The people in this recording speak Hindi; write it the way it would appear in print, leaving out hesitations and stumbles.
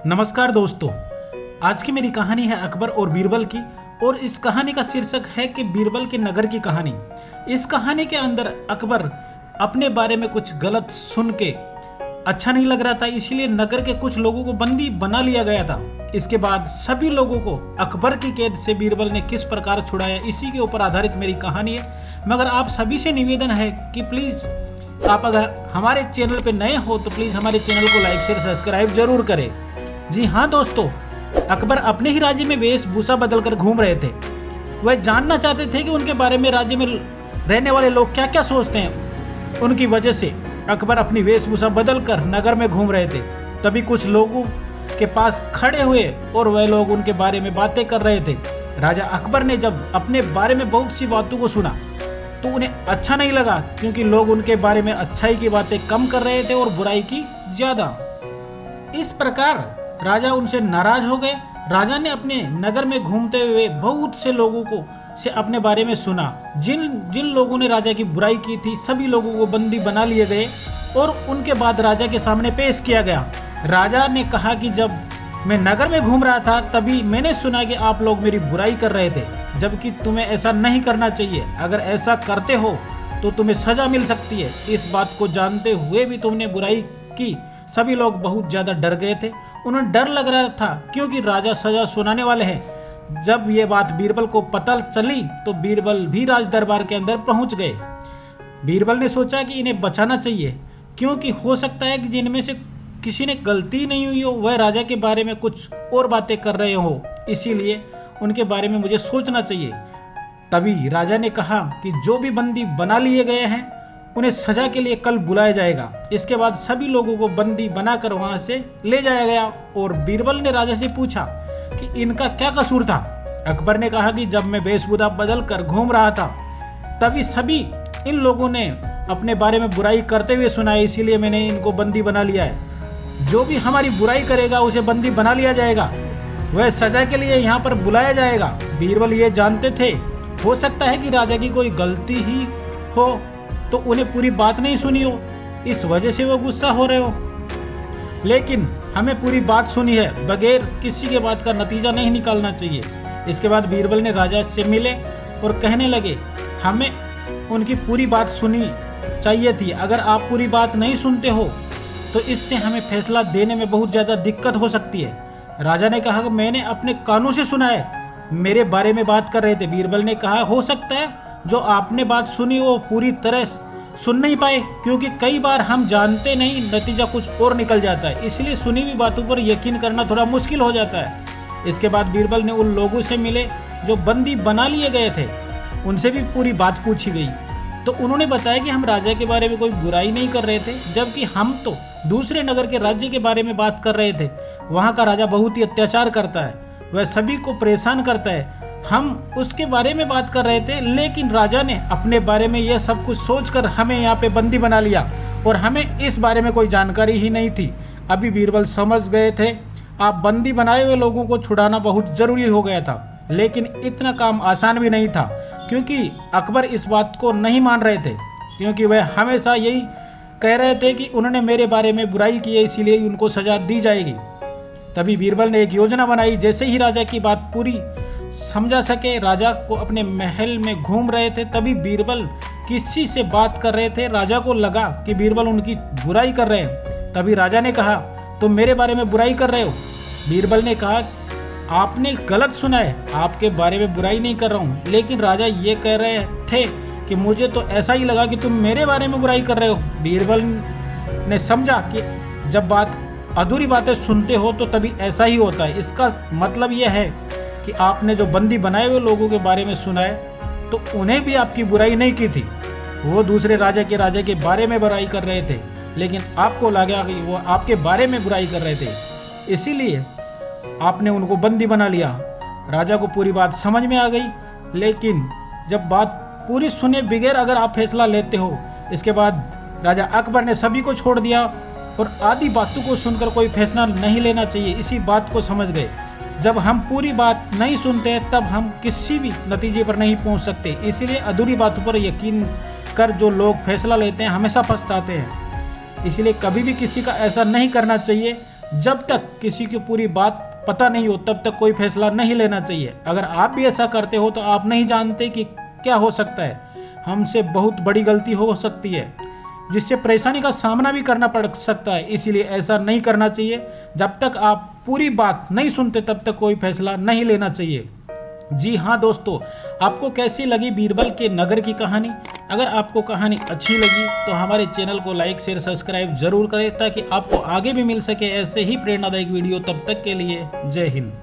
नमस्कार दोस्तों, आज की मेरी कहानी है अकबर और बीरबल की। और इस कहानी का शीर्षक है कि बीरबल के नगर की कहानी। इस कहानी के अंदर अकबर अपने बारे में कुछ गलत सुन के अच्छा नहीं लग रहा था, इसलिए नगर के कुछ लोगों को बंदी बना लिया गया था। इसके बाद सभी लोगों को अकबर की कैद से बीरबल ने किस प्रकार छुड़ाया, इसी के ऊपर आधारित मेरी कहानी है। मगर आप सभी से निवेदन है कि प्लीज़ आप अगर हमारे चैनल पे नए हो तो प्लीज़ हमारे चैनल को लाइक शेयर सब्सक्राइब जरूर करें। जी हाँ दोस्तों, अकबर अपने ही राज्य में वेशभूषा बदलकर घूम रहे थे। वह जानना चाहते थे कि उनके बारे में राज्य में रहने वाले लोग क्या क्या सोचते हैं। उनकी वजह से अकबर अपनी वेशभूषा बदलकर नगर में घूम रहे थे। तभी कुछ लोगों के पास खड़े हुए और वह लोग उनके बारे में बातें कर रहे थे। राजा अकबर ने जब अपने बारे में बहुत सी बातों को सुना तो उन्हें अच्छा नहीं लगा, क्योंकि लोग उनके बारे में अच्छाई की बातें कम कर रहे थे और बुराई की ज़्यादा। इस प्रकार राजा उनसे नाराज हो गए। राजा ने अपने नगर में घूमते हुए बहुत से लोगों को से अपने बारे में सुना। जिन जिन लोगों ने राजा की बुराई की थी सभी लोगों को बंदी बना लिए गए और उनके बाद राजा के सामने पेश किया गया। राजा ने कहा कि जब मैं नगर में घूम रहा था तभी मैंने सुना कि आप लोग मेरी बुराई कर रहे थे, जबकि तुम्हें ऐसा नहीं करना चाहिए। अगर ऐसा करते हो तो तुम्हें सजा मिल सकती है। इस बात को जानते हुए भी तुमने बुराई की। सभी लोग बहुत ज़्यादा डर गए थे। उन्हें डर लग रहा था क्योंकि राजा सजा सुनाने वाले हैं। जब ये बात बीरबल को पता चली तो बीरबल भी राज दरबार के अंदर पहुंच गए। बीरबल ने सोचा कि इन्हें बचाना चाहिए, क्योंकि हो सकता है कि जिनमें से किसी ने गलती नहीं हुई हो, वह राजा के बारे में कुछ और बातें कर रहे हो, इसीलिए उनके बारे में मुझे सोचना चाहिए। तभी राजा ने कहा कि जो भी बंदी बना लिए गए हैं उन्हें सजा के लिए कल बुलाया जाएगा। इसके बाद सभी लोगों को बंदी बनाकर वहां से ले जाया गया और बीरबल ने राजा से पूछा कि इनका क्या कसूर था। अकबर ने कहा कि जब मैं वेशभूषा बदल कर घूम रहा था तभी सभी इन लोगों ने अपने बारे में बुराई करते हुए सुना है, इसीलिए मैंने इनको बंदी बना लिया है। जो भी हमारी बुराई करेगा उसे बंदी बना लिया जाएगा, वह सजा के लिए यहाँ पर बुलाया जाएगा। बीरबल ये जानते थे हो सकता है कि राजा की कोई गलती ही हो तो उन्हें पूरी बात नहीं सुनी हो, इस वजह से वो गुस्सा हो रहे हो। लेकिन हमें पूरी बात सुनी है, बगैर किसी के बात का नतीजा नहीं निकालना चाहिए। इसके बाद बीरबल ने राजा से मिले और कहने लगे हमें उनकी पूरी बात सुनी चाहिए थी। अगर आप पूरी बात नहीं सुनते हो तो इससे हमें फैसला देने में बहुत ज़्यादा दिक्कत हो सकती है। राजा ने कहा कि मैंने अपने कानों से सुना है, मेरे बारे में बात कर रहे थे। बीरबल ने कहा हो सकता है जो आपने बात सुनी वो पूरी तरह सुन नहीं पाए, क्योंकि कई बार हम जानते नहीं नतीजा कुछ और निकल जाता है, इसलिए सुनी हुई बातों पर यकीन करना थोड़ा मुश्किल हो जाता है। इसके बाद बीरबल ने उन लोगों से मिले जो बंदी बना लिए गए थे, उनसे भी पूरी बात पूछी गई। तो उन्होंने बताया कि हम राजा के बारे में कोई बुराई नहीं कर रहे थे, जबकि हम तो दूसरे नगर के राज्य के बारे में बात कर रहे थे। वहाँ का राजा बहुत ही अत्याचार करता है, वह सभी को परेशान करता है। हम उसके बारे में बात कर रहे थे, लेकिन राजा ने अपने बारे में यह सब कुछ सोचकर हमें यहाँ पे बंदी बना लिया और हमें इस बारे में कोई जानकारी ही नहीं थी। अभी बीरबल समझ गए थे आप बंदी बनाए हुए लोगों को छुड़ाना बहुत ज़रूरी हो गया था, लेकिन इतना काम आसान भी नहीं था, क्योंकि अकबर इस बात को नहीं मान रहे थे, क्योंकि वह हमेशा यही कह रहे थे कि उन्होंने मेरे बारे में बुराई की है, इसीलिए उनको सज़ा दी जाएगी। तभी बीरबल ने एक योजना बनाई। जैसे ही राजा की बात पूरी समझा सके, राजा को अपने महल में घूम रहे थे, तभी बीरबल किसी से बात कर रहे थे। राजा को लगा कि बीरबल उनकी बुराई कर रहे हैं। तभी राजा ने कहा तुम मेरे बारे में बुराई कर रहे हो। बीरबल ने कहा आपने गलत सुना है, आपके बारे में बुराई नहीं कर रहा हूँ। लेकिन राजा ये कह रहे थे कि मुझे तो ऐसा ही लगा कि तुम मेरे बारे में बुराई कर रहे हो। बीरबल ने समझा कि जब बात अधूरी बातें सुनते हो तो तभी ऐसा ही होता है। इसका मतलब यह है कि आपने जो बंदी बनाए हुए लोगों के बारे में सुना है तो उन्हें भी आपकी बुराई नहीं की थी, वो दूसरे राजा के बारे में बुराई कर रहे थे, लेकिन आपको लगा कि वो आपके बारे में बुराई कर रहे थे, इसीलिए आपने उनको बंदी बना लिया। राजा को पूरी बात समझ में आ गई, लेकिन जब बात पूरी सुने बगैर अगर आप फैसला लेते हो। इसके बाद राजा अकबर ने सभी को छोड़ दिया और आधी बातों को सुनकर कोई फैसला नहीं लेना चाहिए, इसी बात को समझ गए। जब हम पूरी बात नहीं सुनते तब हम किसी भी नतीजे पर नहीं पहुंच सकते, इसीलिए अधूरी बातों पर यकीन कर जो लोग फैसला लेते हैं हमेशा पछताते हैं। इसलिए कभी भी किसी का ऐसा नहीं करना चाहिए जब तक किसी की पूरी बात पता नहीं हो तब तक कोई फैसला नहीं लेना चाहिए। अगर आप भी ऐसा करते हो तो आप नहीं जानते कि क्या हो सकता है। हमसे बहुत बड़ी गलती हो सकती है जिससे परेशानी का सामना भी करना पड़ सकता है, इसीलिए ऐसा नहीं करना चाहिए। जब तक आप पूरी बात नहीं सुनते तब तक कोई फैसला नहीं लेना चाहिए। जी हाँ दोस्तों, आपको कैसी लगी बीरबल के नगर की कहानी? अगर आपको कहानी अच्छी लगी तो हमारे चैनल को लाइक शेयर सब्सक्राइब जरूर करें ताकि आपको आगे भी मिल सके ऐसे ही प्रेरणादायक वीडियो। तब तक के लिए जय हिंद।